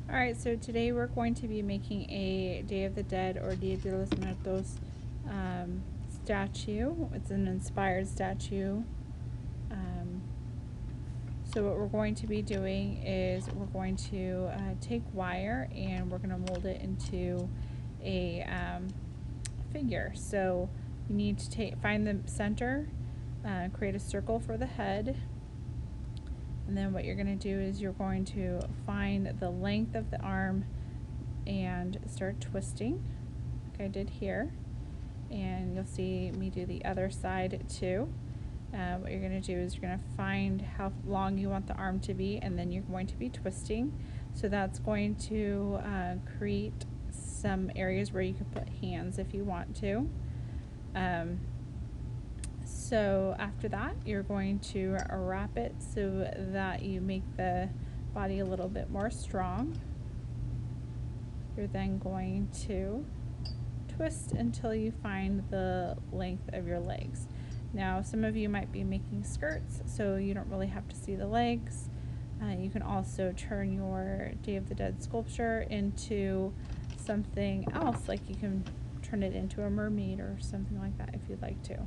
Alright, so today we're going to be making a Day of the Dead or Dia de los Muertos statue. It's an inspired statue. So what we're going to be doing is we're going to take wire and we're going to mold it into a figure. So you need to find the center, create a circle for the head, and then what you're going to do is you're going to find the length of the arm and start twisting like I did here, and you'll see me do the other side too. What you're going to do is you're going to find how long you want the arm to be, and then you're going to be twisting. So that's going to create some areas where you can put hands if you want to. So after that, you're going to wrap it so that you make the body a little bit more strong. You're then going to twist until you find the length of your legs. Now, some of you might be making skirts, so you don't really have to see the legs. You can also turn your Day of the Dead sculpture into something else, like you can turn it into a mermaid or something like that if you'd like to,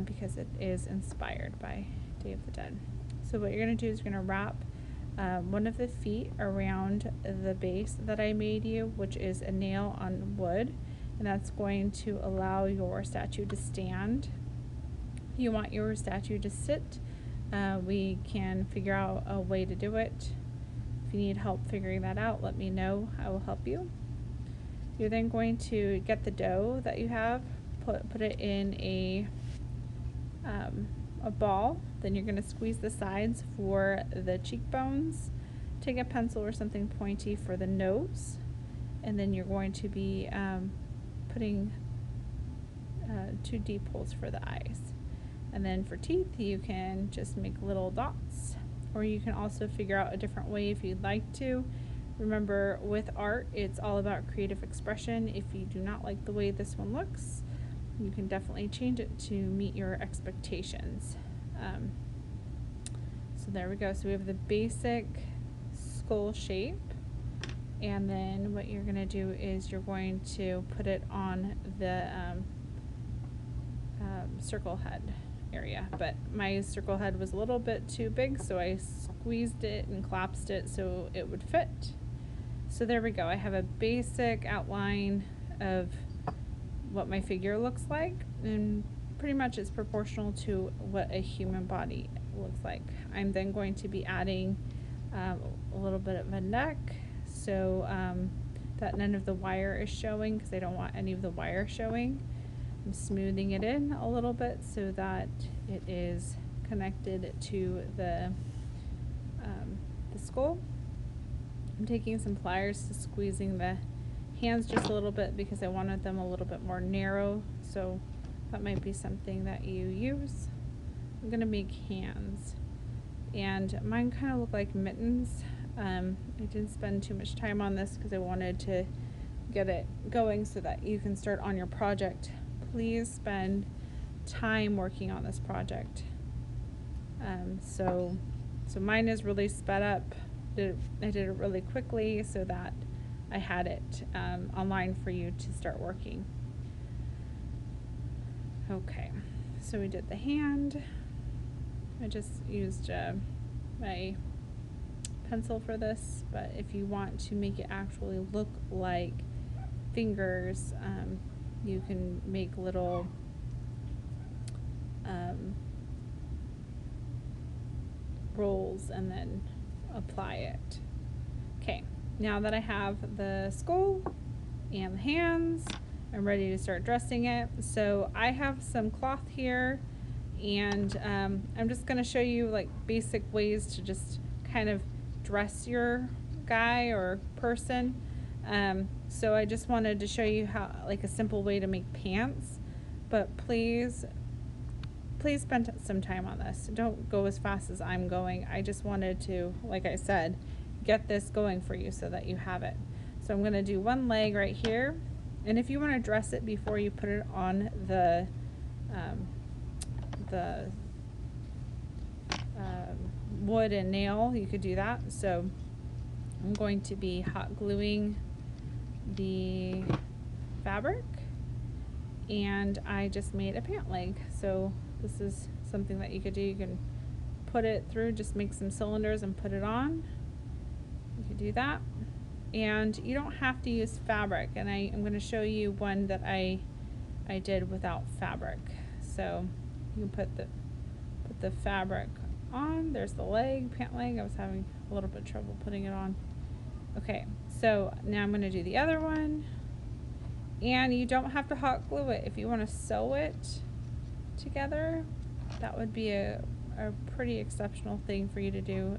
because it is inspired by Day of the Dead. So what you're going to do is you're going to wrap one of the feet around the base that I made you, which is a nail on wood, and that's going to allow your statue to stand. You want your statue to sit. We can figure out a way to do it. If you need help figuring that out, let me know. I will help you. You're then going to get the dough that you have, put it in a ball. Then you're going to squeeze the sides for the cheekbones. Take a pencil or something pointy for the nose, and then you're going to be putting 2 deep holes for the eyes. And then for teeth, you can just make little dots, or you can also figure out a different way if you'd like to. Remember, with art, it's all about creative expression. If you do not like the way this one looks, you can definitely change it to meet your expectations. So there we go. So we have the basic skull shape, and then what you're going to do is you're going to put it on the circle head area, but my circle head was a little bit too big, so I squeezed it and collapsed it so it would fit. So there we go. I have a basic outline of what my figure looks like, and pretty much it's proportional to what a human body looks like. I'm then going to be adding a little bit of a neck, so that none of the wire is showing, because I don't want any of the wire showing. I'm smoothing it in a little bit so that it is connected to the skull. I'm taking some pliers to squeezing the hands just a little bit because I wanted them a little bit more narrow, so that might be something that you use. I'm going to make hands, and mine kind of look like mittens. I didn't spend too much time on this because I wanted to get it going so that you can start on your project. Please spend time working on this project. So mine is really sped up. I did it really quickly so that I had it online for you to start working. Okay, so we did the hand. I just used my pencil for this, but if you want to make it actually look like fingers, you can make little rolls and then apply it. Okay, now that I have the skull and the hands, I'm ready to start dressing it. So I have some cloth here, and I'm just going to show you like basic ways to just kind of dress your guy or person. So I just wanted to show you how, like, a simple way to make pants, but please spend some time on this. Don't go as fast as I'm going. I just wanted to, like I said, get this going for you so that you have it. So I'm going to do one leg right here, and if you want to dress it before you put it on the wood and nail, you could do that. So I'm going to be hot gluing the fabric, and I just made a pant leg. So this is something that you could do. You can put it through, just make some cylinders and put it on. You could do that. And you don't have to use fabric, and I'm going to show you one that I did without fabric. So you can put the fabric on. There's the leg, pant leg. I was having a little bit of trouble putting it on. Okay, so now I'm going to do the other one, and you don't have to hot glue it. If you want to sew it together, that would be a pretty exceptional thing for you to do.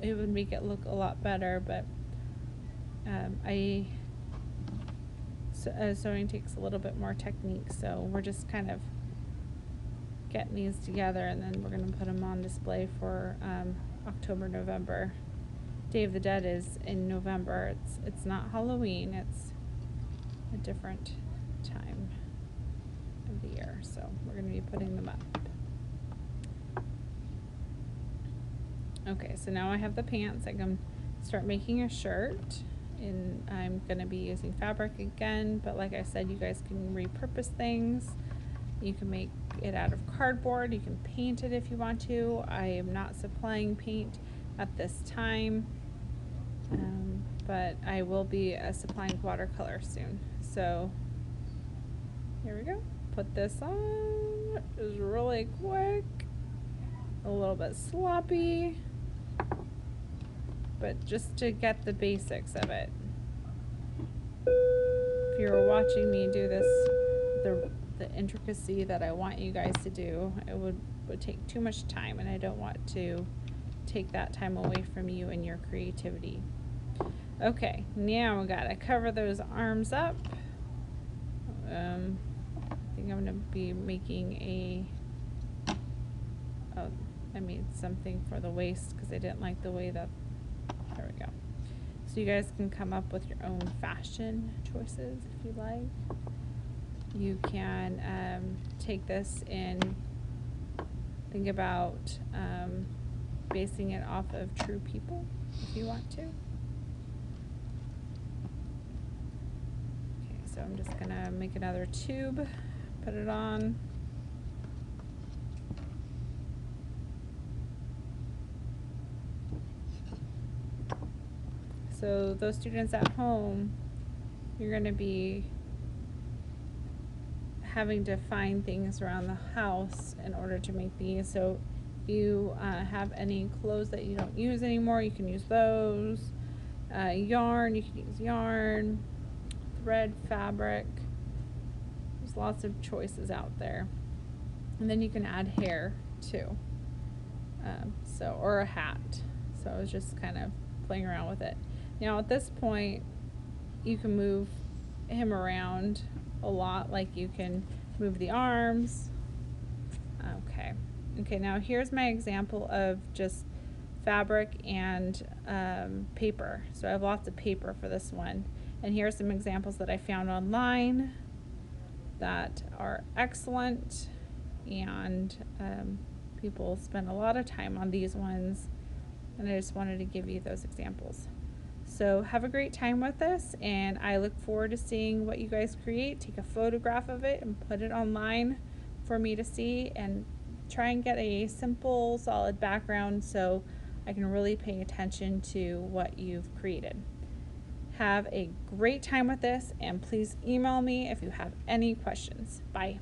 It would make it look a lot better, but sewing takes a little bit more technique, so we're just kind of getting these together, and then we're going to put them on display for October, November. Day of the Dead is in November. It's not Halloween, it's a different time of the year, so we're going to be putting them up. Okay, so now I have the pants. I can start making a shirt, and I'm going to be using fabric again, but like I said, you guys can repurpose things. You can make it out of cardboard. You can paint it if you want to. I am not supplying paint at this time, but I will be supplying watercolor soon. So here we go. Put this on. Just really quick. A little bit sloppy, but just to get the basics of it. If you were watching me do this, the intricacy that I want you guys to do, it would take too much time, and I don't want to take that time away from you and your creativity. Okay, now we gotta cover those arms up. I think I'm gonna be making I made something for the waist because I didn't like the way that, there we go. So you guys can come up with your own fashion choices if you like. You can take this and think about basing it off of true people if you want to. Okay, so I'm just gonna make another tube, put it on. So those students at home, you're going to be having to find things around the house in order to make these. So if you have any clothes that you don't use anymore, you can use those. Yarn, you can use yarn, thread, fabric. There's lots of choices out there. And then you can add hair too. Or a hat. So I was just kind of playing around with it. Now at this point, you can move him around a lot, like you can move the arms. Okay, now here's my example of just fabric and paper. So I have lots of paper for this one. And here are some examples that I found online that are excellent, and people spend a lot of time on these ones, and I just wanted to give you those examples. So have a great time with this, and I look forward to seeing what you guys create. Take a photograph of it and put it online for me to see, and try and get a simple, solid background so I can really pay attention to what you've created. Have a great time with this, and please email me if you have any questions. Bye.